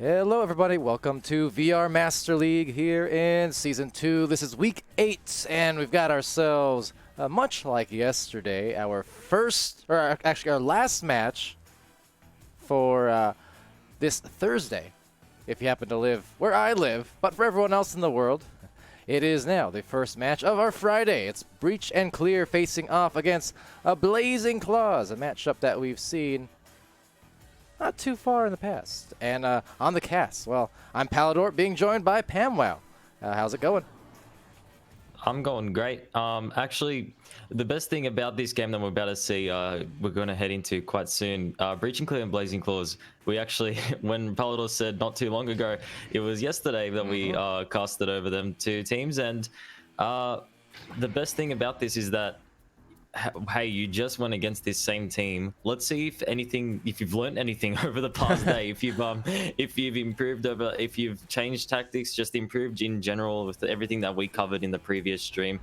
Hello everybody, welcome to VR Master League here in Season 2. This is Week 8, and we've got ourselves, much like yesterday, our last match for this Thursday, if you happen to live where I live. But for everyone else in the world, it is now the first match of our Friday. It's Breach and Clear facing off against Blazing Claws, a matchup that we've seen not too far in the past. And on the cast, well, I'm Palidore, being joined by PAMWOW. How's it going? I'm going great. Actually, the best thing about this game that we're about to see, we're going to head into quite soon, Breaching Clear and Blazing Claws. We actually, when Palidore said not too long ago, it was yesterday that we casted over them two teams. And the best thing about this is that, hey, you just went against this same team. Let's see if you've learned anything over the past day, if you've improved if you've changed tactics, just improved in general with everything that we covered in the previous stream,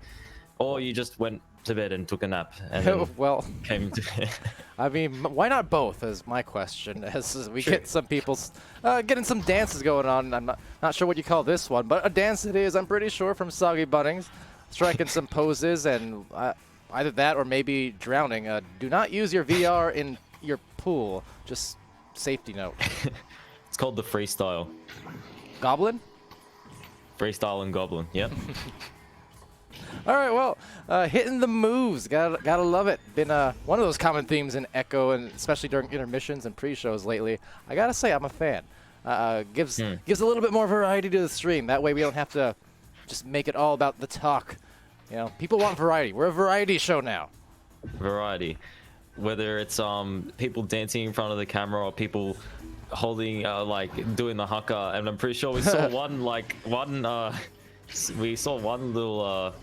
or you just went to bed and took a nap and then well, came to I mean, why not both is my question, as we get some people getting some dances going on. I'm not sure what you call this one, but a dance it is, I'm pretty sure, from Soggy Bunnings, striking some poses, and either that or maybe drowning. Do not use your VR in your pool. Just safety note. It's called the freestyle. Goblin? Freestyle and Goblin, yep. All right, well, hitting the moves, gotta love it. Been one of those common themes in Echo, and especially during intermissions and pre-shows lately. I gotta say, I'm a fan. Gives a little bit more variety to the stream. That way, we don't have to just make it all about the talk. You know, people want variety. We're a variety show now. Variety, whether it's people dancing in front of the camera or people holding like doing the haka, and I'm pretty sure we saw we saw one little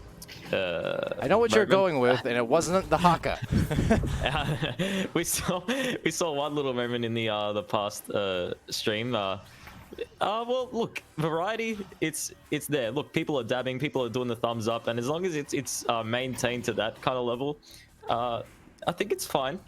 I know what you're going with, and it wasn't the haka. we saw one little moment in the past stream. Well, look, variety, it's there. Look, people are dabbing, people are doing the thumbs up, and as long as it's maintained to that kind of level, I think it's fine.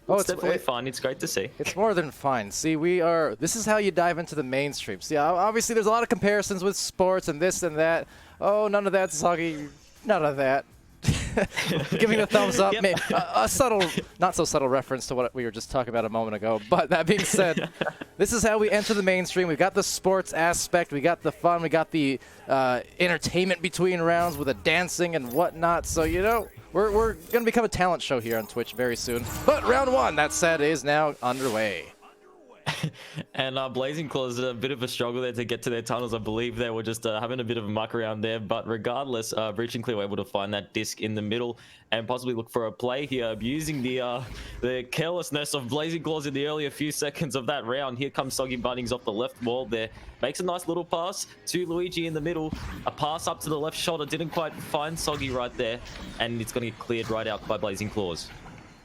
It's definitely fun. It's great to see. It's more than fine. See, this is how you dive into the mainstream. See, obviously there's a lot of comparisons with sports and this and that. Oh, none of that's soggy. None of that. Giving a thumbs up. Yep. A subtle, not so subtle reference to what we were just talking about a moment ago. But that being said, this is how we enter the mainstream. We've got the sports aspect. We got the fun. We got the entertainment between rounds with the dancing and whatnot. So, you know, we're going to become a talent show here on Twitch very soon. But round one, that said, is now underway. And Blazing Claws, a bit of a struggle there to get to their tunnels. I believe they were just having a bit of a muck around there, but regardless, Breach and Clear were able to find that disc in the middle and possibly look for a play here, abusing the carelessness of Blazing Claws in the earlier few seconds of that round. Here comes Soggy Bunnings off the left wall there, makes a nice little pass to Luigi in the middle, a pass up to the left shoulder, didn't quite find Soggy right there, and it's going to get cleared right out by Blazing Claws.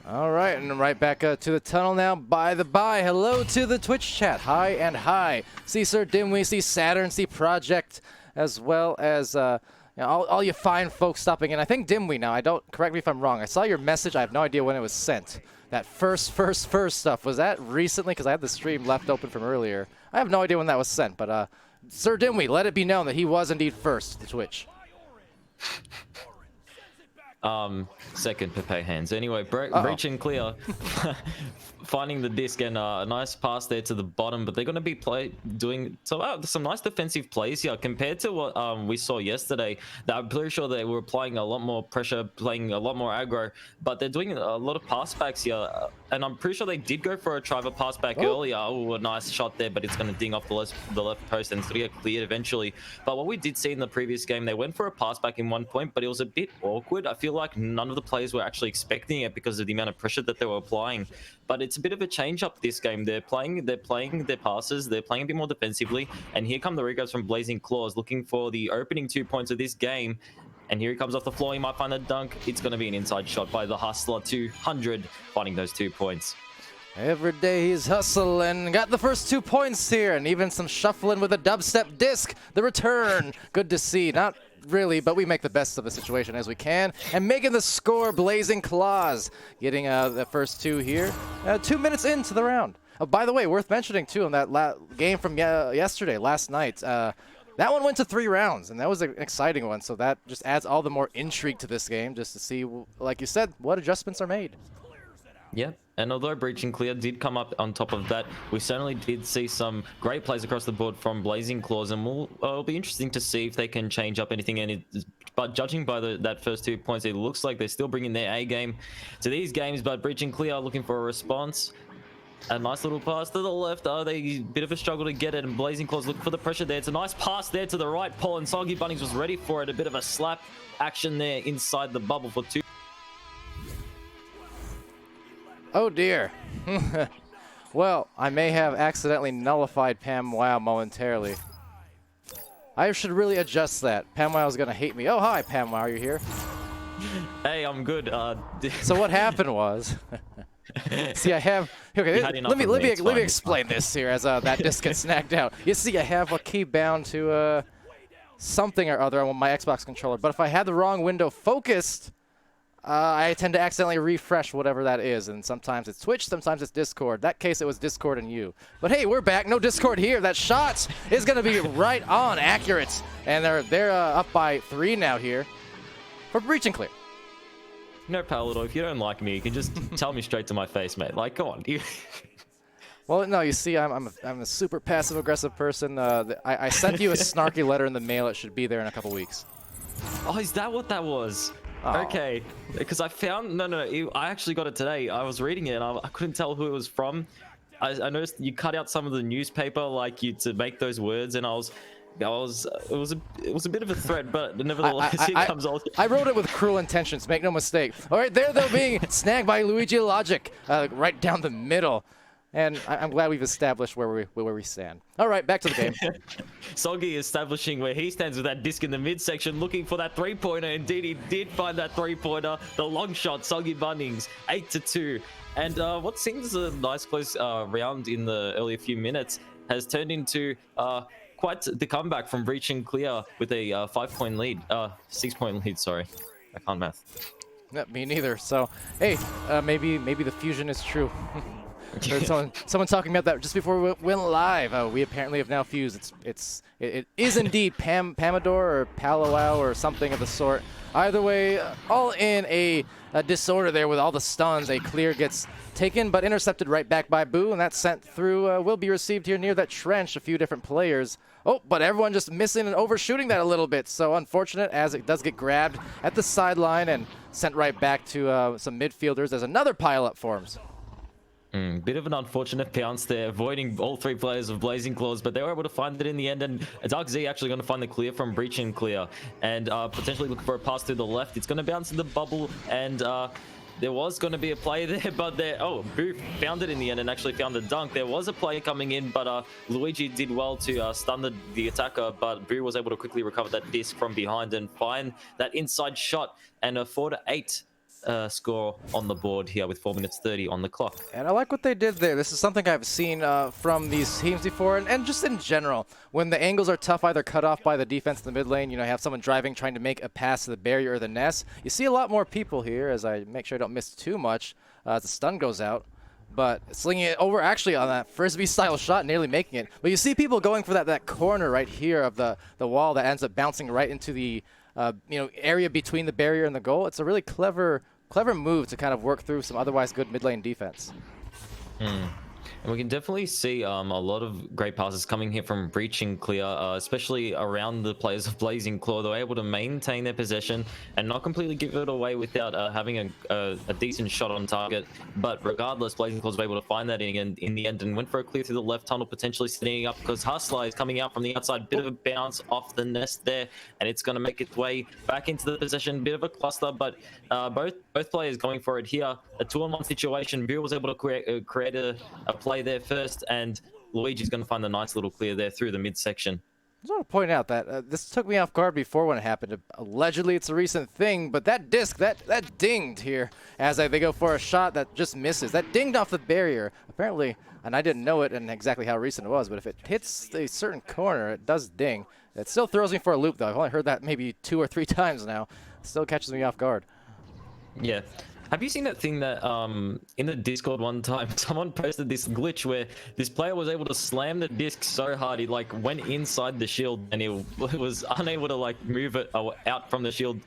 All right, and right back to the tunnel now. By the by, hello to the Twitch chat. Hi and hi. See Sir Dimwee, see Saturn, see Project, as well as you know, all you fine folks stopping in. I think Dimwee now. Correct me if I'm wrong. I saw your message. I have no idea when it was sent. That first stuff, was that recently? Because I had the stream left open from earlier. I have no idea when that was sent, but Sir Dimwee, let it be known that he was indeed first to Twitch. Second Pepe hands. Anyway, Breach and Clear finding the disc and a nice pass there to the bottom, but they're going to be doing some nice defensive plays here compared to what we saw yesterday. I'm pretty sure they were applying a lot more pressure, playing a lot more aggro, but they're doing a lot of pass backs here, and I'm pretty sure they did go for a try of a pass back earlier. Oh, a nice shot there, but it's going to ding off the left post and it's going to get cleared eventually. But what we did see in the previous game, they went for a pass back in one point, but it was a bit awkward. I feel like none of the players were actually expecting it because of the amount of pressure that they were applying. But it's a bit of a change up this game. They're playing their passes, they're playing a bit more defensively, and here come the regrabs from Blazing Claws looking for the opening 2 points of this game. And here he comes off the floor. He might find a dunk. It's going to be an inside shot by the Hustler. 200 finding those 2 points. Every day he's hustling. Got the first 2 points here, and even some shuffling with a dubstep disc. The return. Good to see. Not really, but we make the best of the situation as we can. And making the score, Blazing Claws. Getting the first 2 here. 2 minutes into the round. Oh, by the way, worth mentioning, too, on that game from yesterday, last night. That one went to 3 rounds, and that was an exciting one. So that just adds all the more intrigue to this game, just to see, like you said, what adjustments are made. Yeah, and although Breach and Clear did come up on top of that, we certainly did see some great plays across the board from Blazing Claws, and it'll be interesting to see if they can change up anything. But judging by that first 2 points, it looks like they're still bringing their A game to these games. But Breach and Clear are looking for a response. A nice little pass to the left. They a bit of a struggle to get it, and Blazing Claws looking for the pressure there. It's a nice pass there to the right. Paul and Soggy Bunnings was ready for it. A bit of a slap action there inside the bubble for 2. Oh dear. Well, I may have accidentally nullified PAMWOW momentarily. I should really adjust that. PAMWOW is gonna hate me. Oh hi, PAMWOW, are you here? Hey, I'm good. So what happened was, see, I have. Okay, let me explain this here as that disc gets snagged out. You see, I have a key bound to something or other on my Xbox controller, but if I had the wrong window focused, I tend to accidentally refresh whatever that is, and sometimes it's Twitch, sometimes it's Discord. That case, it was Discord and you. But hey, we're back. No Discord here. That shot is going to be right on, accurate, and they're up by 3 now here for Breach and Clear. No, Palidore, if you don't like me, you can just tell me straight to my face, mate. Like, come on. Well, no, you see, I'm a super passive-aggressive person. I sent you a snarky letter in the mail. It should be there in a couple weeks. Oh, is that what that was? Oh. Okay, because I found I actually got it today. I was reading it and I couldn't tell who it was from. I noticed you cut out some of the newspaper like you to make those words, and it was a bit of a threat, but nevertheless, here comes all. I wrote it with cruel intentions. Make no mistake. All right, there though, being snagged by Luigi Logic, right down the middle. And I'm glad we've established where we stand. All right, back to the game. Soggy establishing where he stands with that disc in the midsection, looking for that three-pointer. Indeed, he did find that three-pointer. The long shot, Soggy Bunnings, 8-2. And what seems a nice close round in the earlier few minutes has turned into quite the comeback from reaching clear with a 5-point lead, 6-point lead. Sorry, I can't math. Yeah, me neither. So, hey, maybe the fusion is true. Heard someone talking about that just before we went live. We apparently have now fused. It is indeed PAMWOW or PAMWOW or something of the sort. Either way, all in a disorder there with all the stuns. A clear gets taken but intercepted right back by Boo, and that's sent through. Will be received here near that trench. A few different players. Oh, but everyone just missing and overshooting that a little bit. So unfortunate as it does get grabbed at the sideline and sent right back to some midfielders as another pileup forms. Bit of an unfortunate bounce there, avoiding all three players of Blazing Claws, but they were able to find it in the end, and Dark Z actually going to find the clear from breaching clear, and potentially looking for a pass to the left. It's going to bounce in the bubble, and there was going to be a play there, but Boo found it in the end and actually found the dunk. There was a play coming in, but Luigi did well to stun the attacker, but Boo was able to quickly recover that disc from behind and find that inside shot, and a 4-8 score on the board here with 4 minutes 30 on the clock. And I like what they did there. This is something I've seen from these teams before, and just in general. When the angles are tough, either cut off by the defense in the mid lane, you have someone driving, trying to make a pass to the barrier or the nest. You see a lot more people here, as I make sure I don't miss too much as the stun goes out. But slinging it over actually on that Frisbee-style shot, nearly making it. But you see people going for that corner right here of the wall that ends up bouncing right into the area between the barrier and the goal. It's a really clever move to kind of work through some otherwise good mid lane defense. And we can definitely see a lot of great passes coming here from breaching clear, especially around the players of Blazing Claw. They were able to maintain their possession and not completely give it away without having a decent shot on target. But regardless, Blazing Claws were able to find that in the end and went for a clear through the left tunnel, potentially setting up because Hustler is coming out from the outside. Bit of a bounce off the nest there, and it's going to make its way back into the possession. Bit of a cluster, but both players going for it here. A 2-on-1 situation. Buell was able to create a play there first, and Luigi's going to find a nice little clear there through the midsection. I just want to point out that this took me off guard before when it happened. Allegedly, it's a recent thing, but that disc, that dinged here as they go for a shot that just misses. That dinged off the barrier, apparently, and I didn't know it and exactly how recent it was, but if it hits a certain corner, it does ding. It still throws me for a loop, though. I've only heard that maybe 2 or 3 times now. It still catches me off guard. Yeah. Have you seen that thing that in the Discord one time, someone posted this glitch where this player was able to slam the disc so hard he went inside the shield and he was unable to move it out from the shield.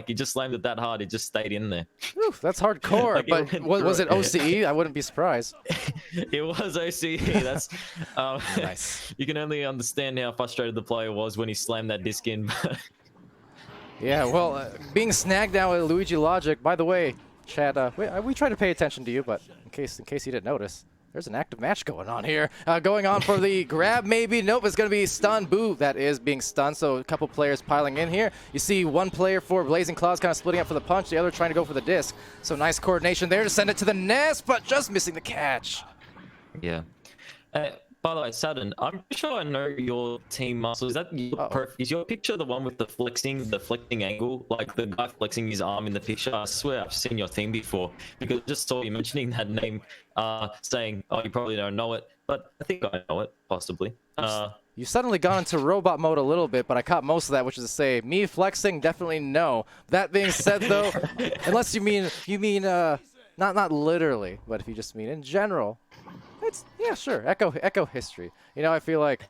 He just slammed it that hard, it just stayed in there. Oof, that's hardcore. But was it OCE? I wouldn't be surprised. It was OCE. That's nice. You can only understand how frustrated the player was when he slammed that disc in. Yeah, well, being snagged now with Luigi Logic. By the way, Chad, we try to pay attention to you, but in case you didn't notice, there's an active match going on here. Going on for the grab, maybe. Nope, it's going to be stunned. Boo, that is being stunned. So a couple players piling in here. You see one player for Blazing Claws kind of splitting up for the punch, the other trying to go for the disc. So nice coordination there to send it to the nest, but just missing the catch. Yeah. By the way, Saturn, I'm sure I know your team muscle. Is that is your picture the one with the flexing angle? Like the guy flexing his arm in the picture? I swear I've seen your team before because I just saw you mentioning that name, saying, oh, you probably don't know it, but I think I know it, possibly. You suddenly got into robot mode a little bit, but I caught most of that, which is to say, me flexing, definitely no. That being said, though, unless you mean not literally, but if you just mean in general. Yeah, sure. Echo history. I feel like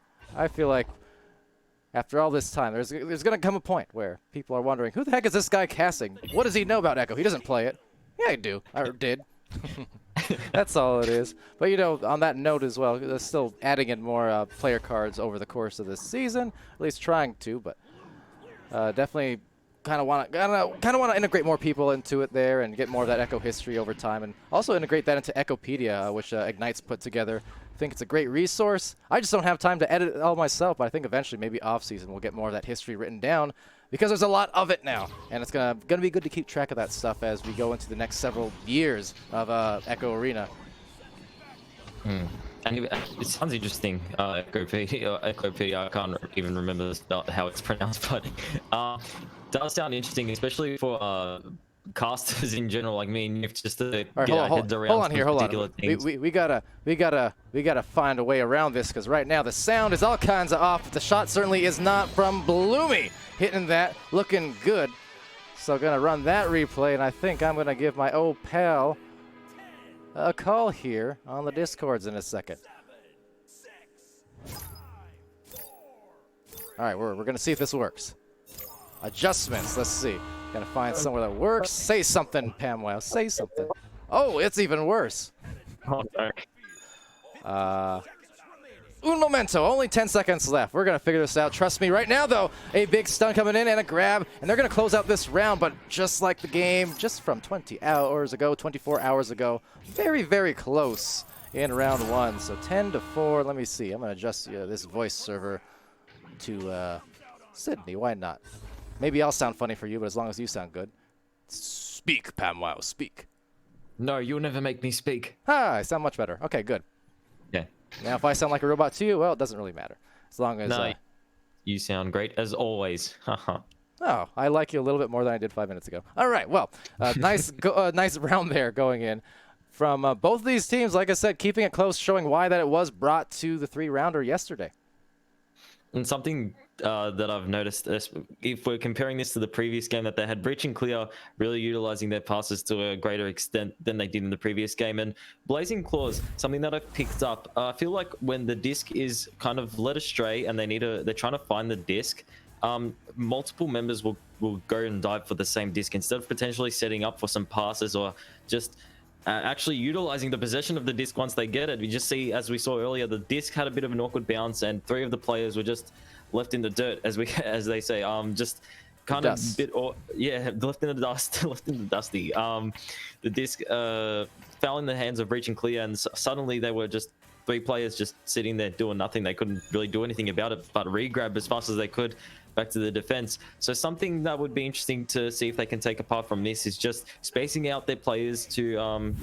after all this time, there's gonna come a point where people are wondering, who the heck is this guy casting? What does he know about Echo? He doesn't play it. Yeah, I do. I did. That's all it is. But on that note as well, they're still adding in more player cards over the course of this season. At least trying to, but definitely kind of want to integrate more people into it there and get more of that Echo history over time, and also integrate that into Echopedia, which Ignite's put together. I think it's a great resource. I just don't have time to edit it all myself, but I think eventually, maybe off-season, we'll get more of that history written down because there's a lot of it now, and it's gonna be good to keep track of that stuff as we go into the next several years of Echo Arena. And it sounds interesting, Echopedia, I can't even remember how it's pronounced, but does sound interesting, especially for casters in general like me and you, just to get our heads around particular things. We gotta find a way around this, because right now the sound is all kinds of off. The shot certainly is not from Bloomy, hitting that, looking good. So gonna run that replay, and I think I'm gonna give my old pal a call here on the Discords in a second. All right, we're gonna see if this works. Adjustments, let's see. Gotta find somewhere that works. Say something, PAMWOW, say something. Oh, it's even worse. Oh, no. Un momento, only 10 seconds left. We're gonna figure this out. Trust me, right now though, a big stun coming in and a grab, and they're gonna close out this round, but just like the game, just from 20 hours ago, 24 hours ago, very, very close in round one. So 10-4, let me see. I'm gonna adjust this voice server to Sydney, why not? Maybe I'll sound funny for you, but as long as you sound good. Speak, PAMWOW, speak. No, you'll never make me speak. Ah, I sound much better. Okay, good. Yeah. Now, if I sound like a robot to you, well, it doesn't really matter. As long as... No, you sound great, as always. Oh, I like you a little bit more than I did 5 minutes ago. All right, well, nice round there going in. From both of these teams, like I said, keeping it close, showing why that it was brought to the 3-rounder yesterday. And something that I've noticed, if we're comparing this to the previous game, that they had Breach and Clear really utilizing their passes to a greater extent than they did in the previous game. And Blazing Claws, something that I've picked up, I feel like when the disc is kind of led astray and they're trying to find the disc, multiple members will go and dive for the same disc instead of potentially setting up for some passes or just actually utilizing the possession of the disc once they get it. We just see, as we saw earlier, the disc had a bit of an awkward bounce, and 3 of the players were just left in the dirt, as they say, just kind of left in the dust, left in the dusty. The disc fell in the hands of Breach and Clear, and suddenly they were just 3 players just sitting there doing nothing. They couldn't really do anything about it, but re-grab as fast as they could back to the defense. So something that would be interesting to see if they can take apart from this is just spacing out their players to,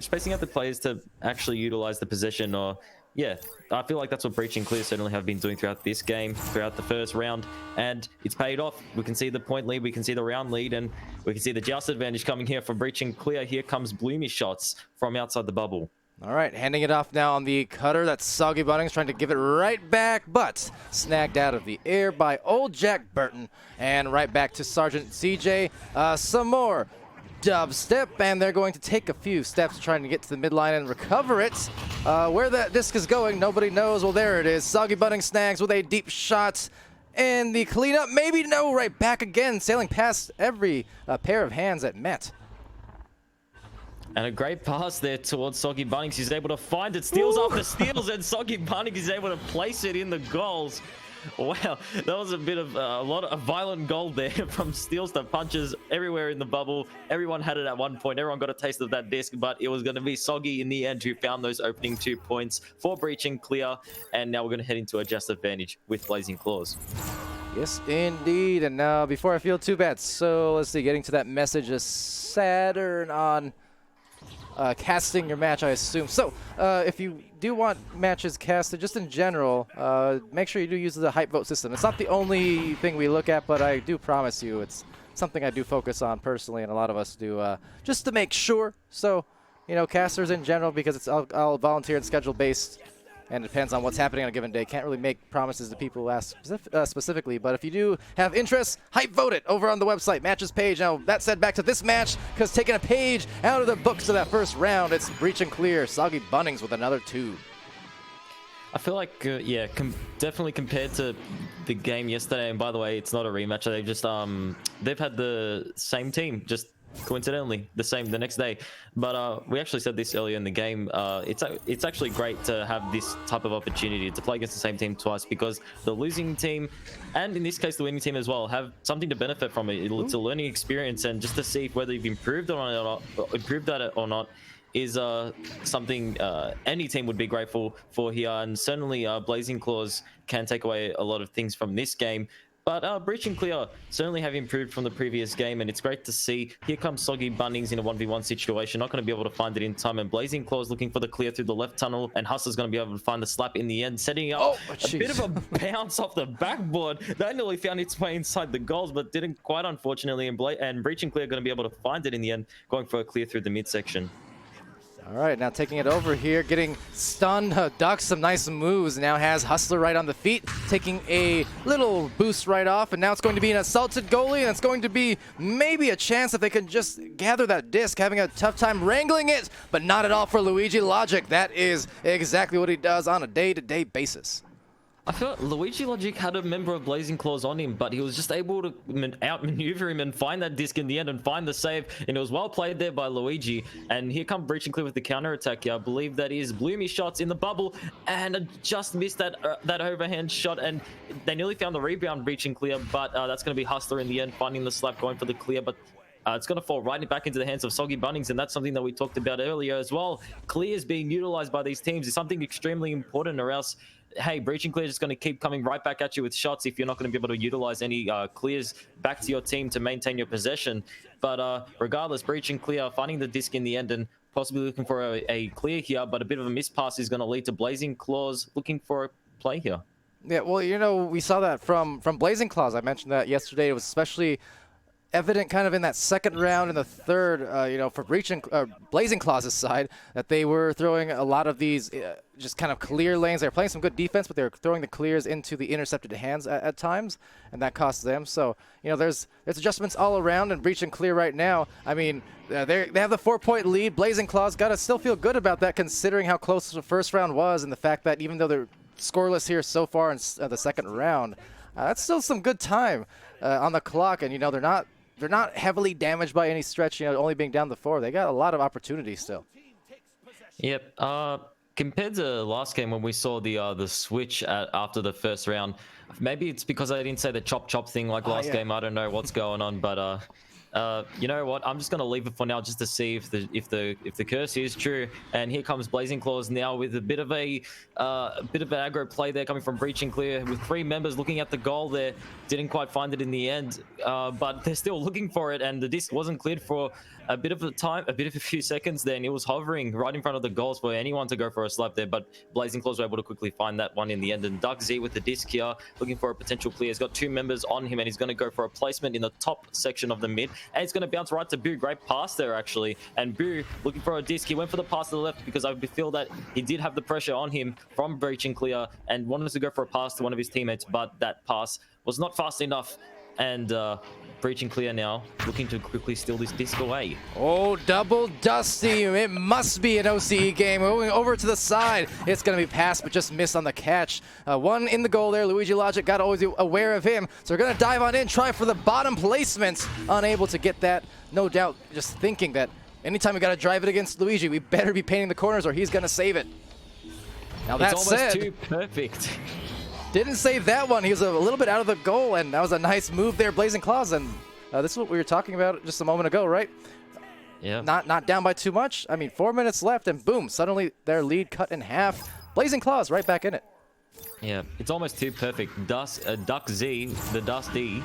spacing out the players to actually utilize the possession. Or, yeah, I feel like that's what Breach and Clear certainly have been doing throughout this game, throughout the first round, and it's paid off. We can see the point lead, we can see the round lead, and we can see the joust advantage coming here from Breach and Clear. Here comes Bloomy shots from outside the bubble. All right, handing it off now on the cutter. That's Soggy Bunnings trying to give it right back, but snagged out of the air by old Jack Burton. And right back to Sergeant CJ. Some more dubstep, and they're going to take a few steps trying to get to the midline and recover it. Where that disc is going, nobody knows. Well, there it is. Soggy Bunnings snags with a deep shot. And the cleanup, maybe no, right back again, sailing past every pair of hands at Met. And a great pass there towards Soggy Bunnings. He's able to find it, steals after steals, and Soggy Bunnings is able to place it in the goals. Wow, that was a bit of a violent goal there, from steals to punches everywhere in the bubble. Everyone had it at one point. Everyone got a taste of that disc, but it was going to be Soggy in the end who found those opening 2 points for Breach and Clear. And now we're going to head into a just advantage with Blazing Claws. Yes, indeed. And now, before I feel too bad, so let's see, getting to that message is Saturn on casting your match, I assume. So, if you do want matches casted, just in general, make sure you do use the hype vote system. It's not the only thing we look at, but I do promise you it's something I do focus on personally, and a lot of us do, just to make sure. So, casters in general, because it's all volunteer and schedule based, and it depends on what's happening on a given day. Can't really make promises to people who ask specifically, but if you do have interest, hype vote it over on the website, matches page. Now, that said, back to this match, because taking a page out of the books of that first round, it's Breach and Clear, Soggy Bunnings with another 2. I feel like, definitely compared to the game yesterday, and by the way, it's not a rematch, they've just, they've had the same team, just coincidentally the next day. But we actually said this earlier in the game. It's actually great to have this type of opportunity to play against the same team twice, because the losing team, and in this case the winning team as well, have something to benefit from it. It's a learning experience, and just to see whether you've improved on it or not, improved at it or not, is something any team would be grateful for here. And certainly Blazing Claws can take away a lot of things from this game. But Breach and Clear certainly have improved from the previous game, and it's great to see. Here comes Soggy Bunnings in a 1v1 situation, not going to be able to find it in time, and Blazing Claws looking for the clear through the left tunnel, and Hustler's going to be able to find the slap in the end, setting up a bit of a bounce off the backboard. That nearly found its way inside the goals, but didn't quite, unfortunately, and Breach and Clear are going to be able to find it in the end, going for a clear through the midsection. All right, now taking it over here, getting stunned, ducks some nice moves. Now has Hustler right on the feet, taking a little boost right off, and now it's going to be an assaulted goalie, and it's going to be maybe a chance if they can just gather that disc, having a tough time wrangling it, but not at all for Luigi Logic. That is exactly what he does on a day-to-day basis. I feel Luigi Logic had a member of Blazing Claws on him, but he was just able to outmaneuver him and find that disc in the end and find the save. And it was well played there by Luigi. And here come Breach and Clear with the counter attack here. I believe that is Bloomy shots in the bubble, and just missed that overhand shot. And they nearly found the rebound, Breach and Clear, but that's going to be Hustler in the end, finding the slap, going for the clear. But it's going to fall right back into the hands of Soggy Bunnings, and that's something that we talked about earlier as well. Clears being utilized by these teams is something extremely important, or else, hey, Breach and Clear is just going to keep coming right back at you with shots if you're not going to be able to utilize any clears back to your team to maintain your possession. But regardless, Breach and Clear finding the disc in the end and possibly looking for a clear here, but a bit of a miss pass is going to lead to Blazing Claws looking for a play here. Yeah, well, you know, we saw that from Blazing Claws. I mentioned that yesterday. It was especially evident kind of in that second round and the third, you know, for Blazing Claws' side, that they were throwing a lot of these just kind of clear lanes. They were playing some good defense, but they were throwing the clears into the intercepted hands at times, and that cost them. So, you know, there's adjustments all around, and Breach and Clear right now, I mean, they have the 4-point lead. Blazing Claws got to still feel good about that, considering how close the first round was, and the fact that even though they're scoreless here so far in the second round, that's still some good time on the clock, and, you know, they're not heavily damaged by any stretch, you know, only being down the 4. They got a lot of opportunity still. Yep. Compared to last game when we saw the switch after the first round, maybe it's because I didn't say the chop thing like last game. I don't know what's going on, but you know what? I'm just gonna leave it for now, just to see if the curse is true. And here comes Blazing Claws now with a bit of an aggro play there coming from Breach and Clear, with 3 members looking at the goal there. Didn't quite find it in the end, but they're still looking for it, and the disc wasn't cleared for a bit of a few seconds there, and it was hovering right in front of the goals for anyone to go for a slap there. But Blazing Claws were able to quickly find that one in the end, and Duck Z with the disc here, looking for a potential clear. He's got 2 members on him, and he's going to go for a placement in the top section of the mid, and it's going to bounce right to Boo. Great pass there, actually. And Boo looking for a disc. He went for the pass to the left because I feel that he did have the pressure on him from Breach and Clear and wanted to go for a pass to one of his teammates, but that pass was not fast enough. And Breach and Clear now looking to quickly steal this disc away. Oh, double Dusty. It must be an OCE game. Moving over to the side. It's going to be passed, but just missed on the catch. One in the goal there. Luigi Logic got always aware of him. So we're going to dive on in, try for the bottom placements. Unable to get that. No doubt just thinking that anytime we got to drive it against Luigi, we better be painting the corners or he's going to save it. Now that it's almost too perfect. Didn't save that one. He was a little bit out of the goal, and that was a nice move there, Blazing Claws. And this is what we were talking about just a moment ago, right? Yeah. Not down by too much. I mean, 4 minutes left, and boom, suddenly their lead cut in half. Blazing Claws right back in it. Yeah, it's almost too perfect. Duck Z, the Dusty,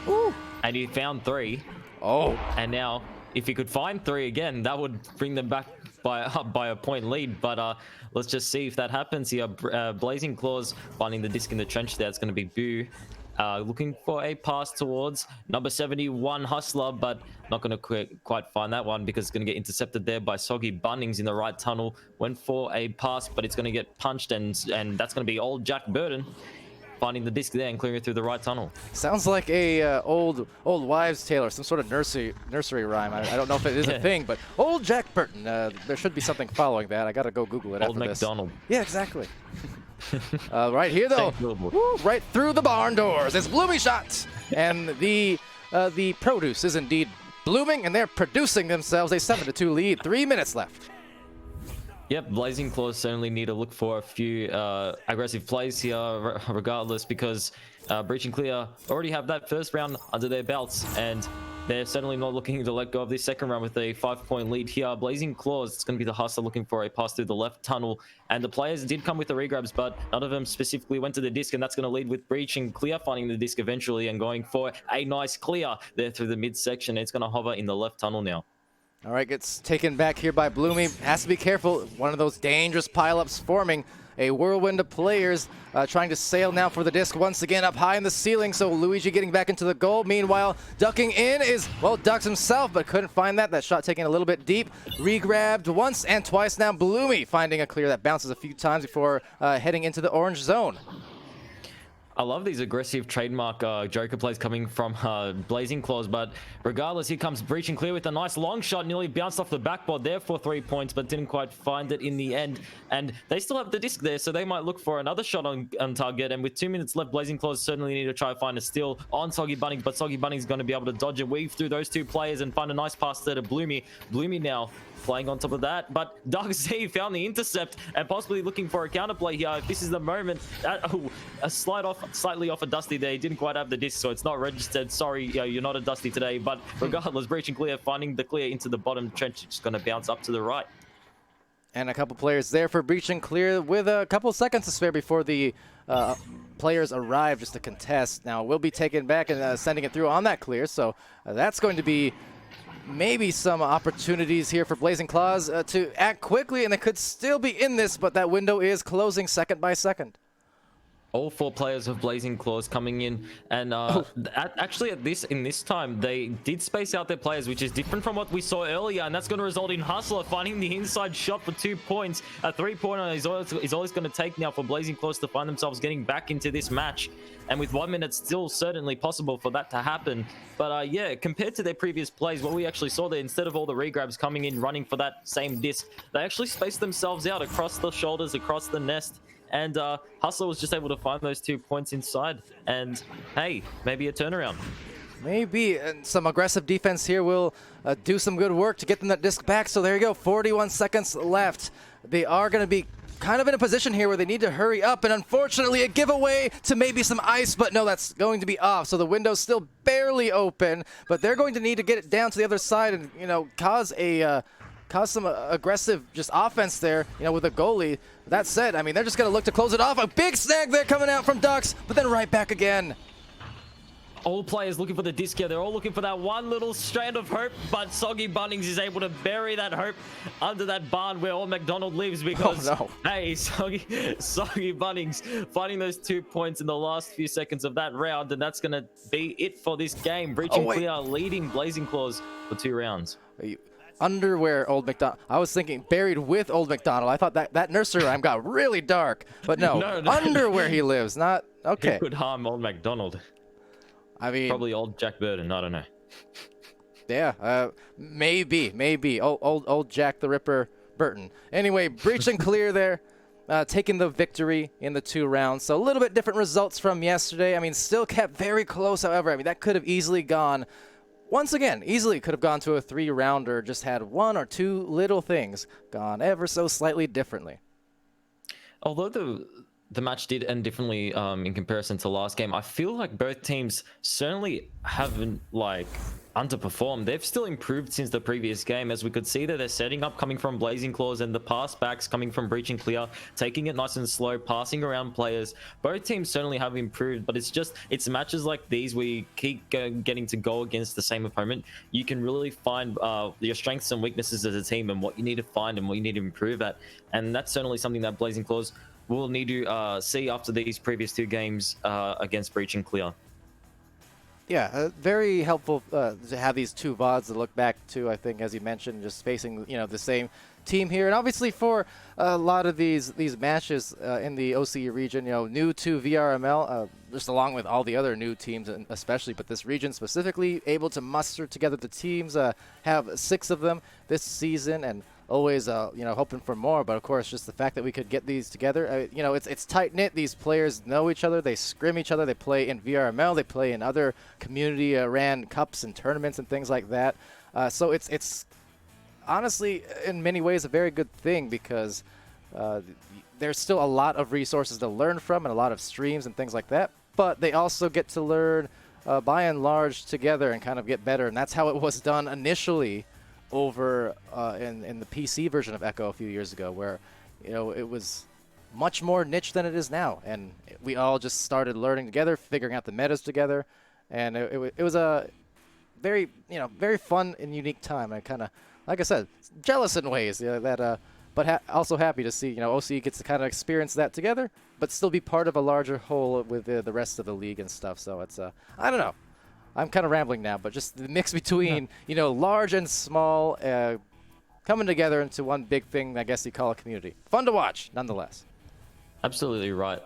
and he found 3. Oh. And now, if he could find 3 again, that would bring them back by a point lead. But let's just see if that happens here. Blazing Claws finding the disc in the trench there. It's going to be Boo. Looking for a pass towards number 71 Hustler, but not going to quite find that one because it's going to get intercepted there by Soggy Bunnings in the right tunnel. Went for a pass, but it's going to get punched, and that's going to be old Jack Burton finding the disc there and clearing it through the right tunnel. Sounds like a old wives' tale or some sort of nursery rhyme. I don't know if it is a thing, but old Jack Burton. There should be something following that. I got to go Google it old after this. MacDonald. Yeah, exactly. Right here, though, right through the barn doors. It's Bloomy shot, and the produce is indeed blooming, and they're producing themselves a 7-2 lead. 3 minutes left. Yep, Blazing Claws certainly need to look for a few aggressive plays here, regardless, because Breach and Clear already have that first round under their belts, and they're certainly not looking to let go of this second round with a 5-point lead here. Blazing Claws, it's going to be the Hustler looking for a pass through the left tunnel, and the players did come with the regrabs, but none of them specifically went to the disc, and that's going to lead with Breach and Clear finding the disc eventually and going for a nice clear there through the midsection. It's going to hover in the left tunnel now. All right, gets taken back here by Bloomy. Has to be careful. One of those dangerous pileups forming. A whirlwind of players trying to sail now for the disc once again up high in the ceiling. So Luigi getting back into the goal. Meanwhile, ducking in is, well, ducks himself, but couldn't find that. That shot taken a little bit deep. Regrabbed once and twice now. Bloomy finding a clear that bounces a few times before heading into the orange zone. I love these aggressive trademark Joker plays coming from Blazing Claws, but regardless, here comes Breach and Clear with a nice long shot, nearly bounced off the backboard there for 3 points, but didn't quite find it in the end. And they still have the disc there, so they might look for another shot on target. And with 2 minutes left, Blazing Claws certainly need to try to find a steal on Soggy Bunny, but Soggy Bunny's going to be able to dodge and weave through those two players and find a nice pass there to Bloomy. Bloomy now playing on top of that, but Dark Z found the intercept and possibly looking for a counterplay here. If this is the moment, a slightly off a Dusty there. He didn't quite have the disc, so it's not registered. Sorry, you're not a Dusty today, but regardless, Breach and Clear finding the clear into the bottom trench. It's going to bounce up to the right. And a couple players there for Breach and Clear with a couple seconds to spare before the players arrive just to contest. Now, we'll be taken back and sending it through on that clear, so that's going to be maybe some opportunities here for Blazing Claws to act quickly, and they could still be in this, but that window is closing second by second. All 4 players of Blazing Claws coming in, and actually in this time they did space out their players, which is different from what we saw earlier, and that's going to result in Hustler finding the inside shot for 2 points. A 3-pointer is always going to take now for Blazing Claws to find themselves getting back into this match, and with 1 minute still certainly possible for that to happen. But yeah, compared to their previous plays, what we actually saw there, instead of all the regrabs coming in running for that same disc, they actually spaced themselves out across the shoulders, across the nest. And Hustler was just able to find those 2 points inside. And hey, maybe a turnaround. Maybe. And some aggressive defense here will do some good work to get them that disc back. So there you go, 41 seconds left. They are going to be kind of in a position here where they need to hurry up. And unfortunately, a giveaway to maybe some ice. But no, that's going to be off. So the window's still barely open. But they're going to need to get it down to the other side and, you know, cause some aggressive just offense there, you know, with a goalie. That said, I mean, they're just going to look to close it off. A big snag there coming out from Ducks, but then right back again. All players looking for the disc here. They're all looking for that one little strand of hope, but Soggy Bunnings is able to bury that hope under that barn where old McDonald lives because, hey, Soggy Bunnings finding those 2 points in the last few seconds of that round, and that's going to be it for this game. Breach and Clear leading Blazing Claws for 2 rounds. Underwear, Old McDonald. I was thinking buried with Old McDonald. I thought that nursery rhyme got really dark, but no, underwear he lives. Not okay. It could harm Old McDonald. I mean, probably old Jack Burton. I don't know. Yeah, maybe old Jack the Ripper Burton. Anyway, Breach and Clear there, taking the victory in the 2 rounds. So a little bit different results from yesterday. I mean, still kept very close. However, I mean that could have easily gone. Once again, easily could have gone to a 3-rounder, just had 1 or 2 little things gone ever so slightly differently. Although the match did end differently in comparison to last game, I feel like both teams certainly haven't underperformed. They've still improved since the previous game, as we could see that they're setting up coming from Blazing Claws and the pass backs coming from Breach and Clear, taking it nice and slow, passing around players. Both teams certainly have improved, but it's matches like these where you keep getting to go against the same opponent. You can really find your strengths and weaknesses as a team and what you need to find and what you need to improve at. And that's certainly something that Blazing Claws will need to see after these previous 2 games against Breach and Clear. Yeah, very helpful to have these 2 VODs to look back to, I think, as you mentioned, just facing, you know, the same team here. And obviously for a lot of these matches in the OCE region, you know, new to VRML, just along with all the other new teams, and especially, but this region specifically, able to muster together the teams, have 6 of them this season, and always, you know, hoping for more. But of course, just the fact that we could get these together, you know, it's tight knit. These players know each other. They scrim each other. They play in VRML. They play in other community ran cups and tournaments and things like that. So it's honestly, in many ways, a very good thing because there's still a lot of resources to learn from and a lot of streams and things like that. But they also get to learn, by and large, together and kind of get better. And that's how it was done initially over in the PC version of Echo a few years ago, where it was much more niche than it is now. And we all just started learning together, figuring out the metas together. And it was a very, very fun and unique time. I kind of, like I said, jealous in ways but also happy to see, OCE gets to kind of experience that together, but still be part of a larger whole with the rest of the league and stuff. So it's, I don't know. I'm kind of rambling now, but just the mix between, large and small coming together into one big thing, I guess you call a community. Fun to watch, nonetheless. Absolutely right.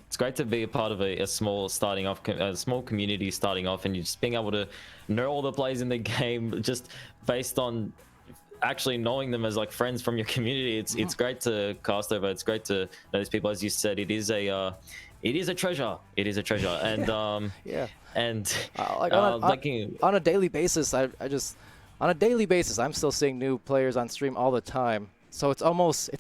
It's great to be a part of a small community starting off, and you just being able to know all the players in the game just based on actually knowing them as like friends from your community. It's great to cast over. It's great to know these people. As you said, it is a treasure. It is a treasure. And yeah. And on a daily basis, on a daily basis, I'm still seeing new players on stream all the time. So it's almost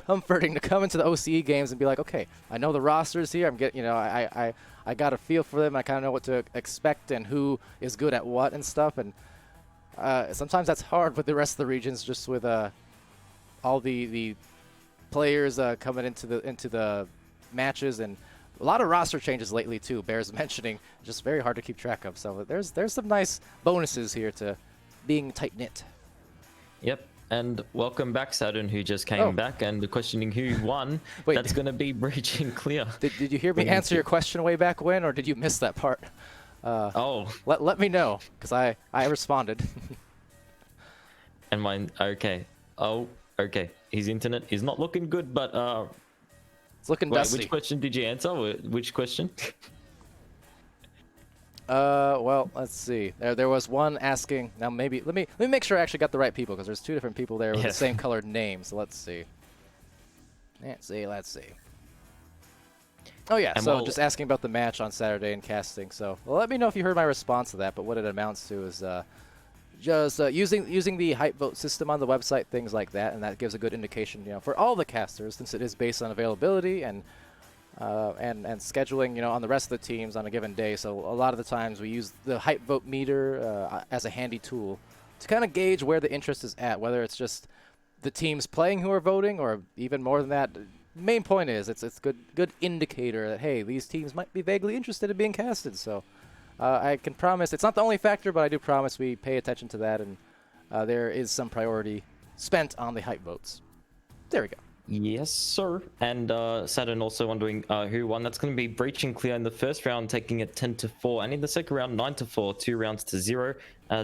comforting to come into the OCE games and be like, okay, I know the rosters here. I'm getting, I got a feel for them. I kind of know what to expect and who is good at what and stuff. And sometimes that's hard with the rest of the regions, just with all the players coming into the matches, and a lot of roster changes lately too. Bears mentioning, just very hard to keep track of. So there's some nice bonuses here to being tight knit. Yep. And welcome back, Saturn, who just came back, and questioning who won. Wait, that's going to be breaching clear. Did you hear me answer your question way back when, or did you miss that part? Let me know, because I responded. And mine, okay. Oh, okay. His internet is not looking good, but it's looking dusty. Which question did you answer? Which question? Well, let's see. There was one asking. Now maybe let me make sure I actually got the right people, because there's two different people there with the same colored names. So let's see. Let's see. Oh yeah. So just asking about the match on Saturday and casting. So let me know if you heard my response to that. But what it amounts to is just using the hype vote system on the website, things like that, and that gives a good indication, for all the casters, since it is based on availability and scheduling, on the rest of the teams on a given day. So a lot of the times we use the hype vote meter as a handy tool to kind of gauge where the interest is at, whether it's just the teams playing who are voting, or even more than that. Main point is it's good indicator that, hey, these teams might be vaguely interested in being casted. So I can promise it's not the only factor, but I do promise we pay attention to that, and there is some priority spent on the hype votes. There we go. Yes, sir. And Saturn also wondering who won. That's going to be breaching clear in the first round, taking it 10-4, and in the second round 9-4, 2 rounds to 0.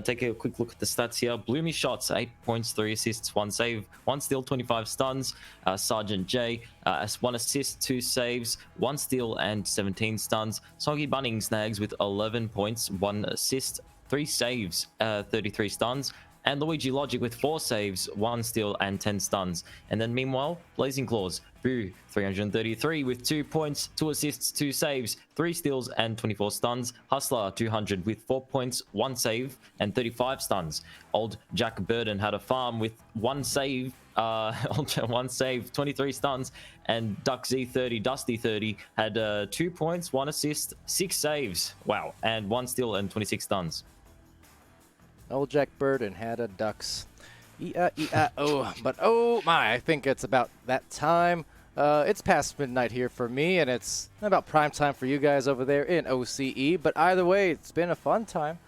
Taking a quick look at the stats here. Bloomy shots, 8 points, 3 assists, 1 save, 1 steal, 25 stuns. Sergeant J, 1 assist, 2 saves, 1 steal, and 17 stuns. Soggy Bunning snags with 11 points, 1 assist, 3 saves, 33 stuns. And Luigi Logic with 4 saves, 1 steal, and 10 stuns. And then meanwhile, Blazing Claws, Boo, 333 with 2 points, 2 assists, 2 saves, 3 steals, and 24 stuns. Hustler, 200 with 4 points, 1 save, and 35 stuns. Old Jack Burden had a farm with 1 save, 23 stuns. And Duck Z30, Dusty 30 had 2 points, 1 assist, 6 saves. Wow. And 1 steal and 26 stuns. Old Jack Burden had a ducks. E-ah-e-ah-oh. But oh my, I think it's about that time. It's past midnight here for me, and it's about prime time for you guys over there in OCE. But either way, it's been a fun time.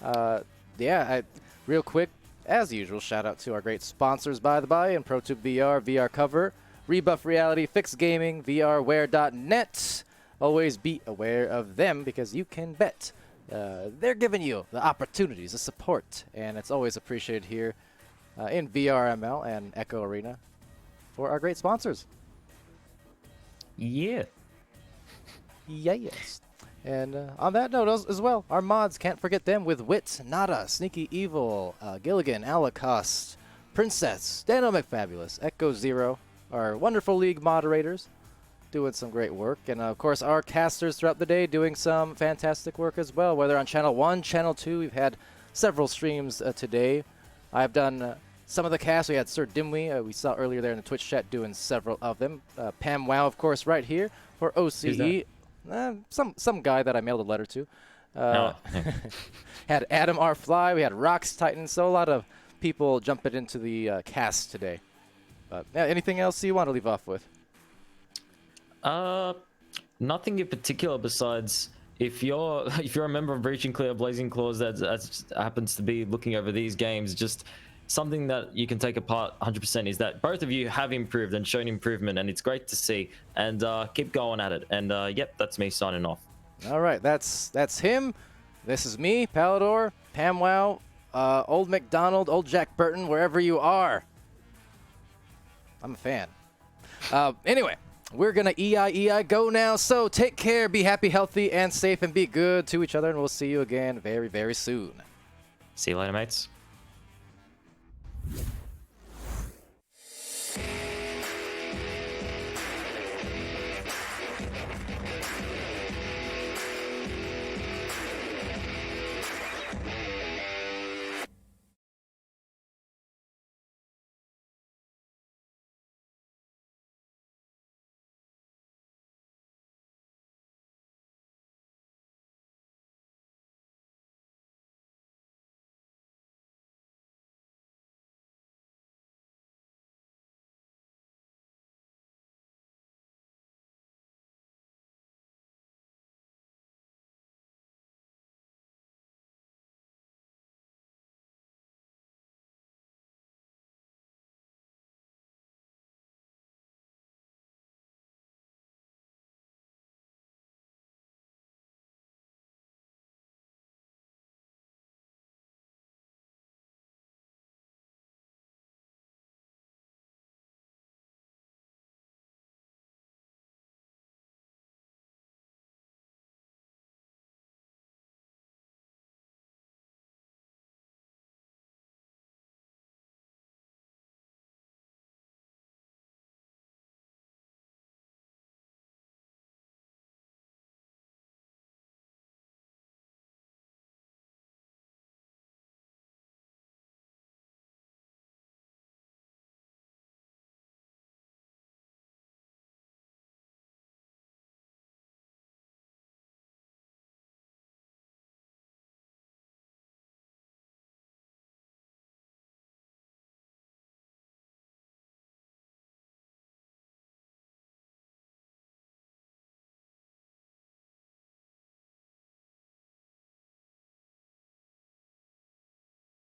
Real quick, as usual, shout out to our great sponsors, by the by, and ProTube VR, VR Cover, Rebuff Reality, Fix Gaming, VRWare.net. Always be aware of them, because you can bet they're giving you the opportunities, the support, and it's always appreciated here in VRML and Echo Arena for our great sponsors. Yeah. Yes. And on that note as well, our mods, can't forget them with Wit, Nada, Sneaky Evil, Gilligan, Alacost, Princess, Dano McFabulous, Echo Zero, our wonderful league moderators, doing some great work, and of course our casters throughout the day doing some fantastic work as well, whether on channel 1, channel 2. We've had several streams today. I've done some of the casts. We had Sir Dimwee, we saw earlier there in the Twitch chat doing several of them. PAMWOW, of course, right here for OCE. Some guy that I mailed a letter to. Had Adam R. Fly. We had Rocks Titan. So a lot of people jumping into the cast today. Anything else you want to leave off with? Nothing in particular besides if you're a member of Breaching Clear Blazing Claws that happens to be looking over these games, just something that you can take apart 100% is that both of you have improved and shown improvement, and it's great to see. And keep going at it. And yep, that's me signing off. All right, that's him. This is me, Palidore, PAMWOW, Old McDonald, Old Jack Burton, wherever you are. I'm a fan. Anyway, we're going to EI go now. So take care, be happy, healthy, and safe, and be good to each other. And we'll see you again very, very soon. See you later, mates.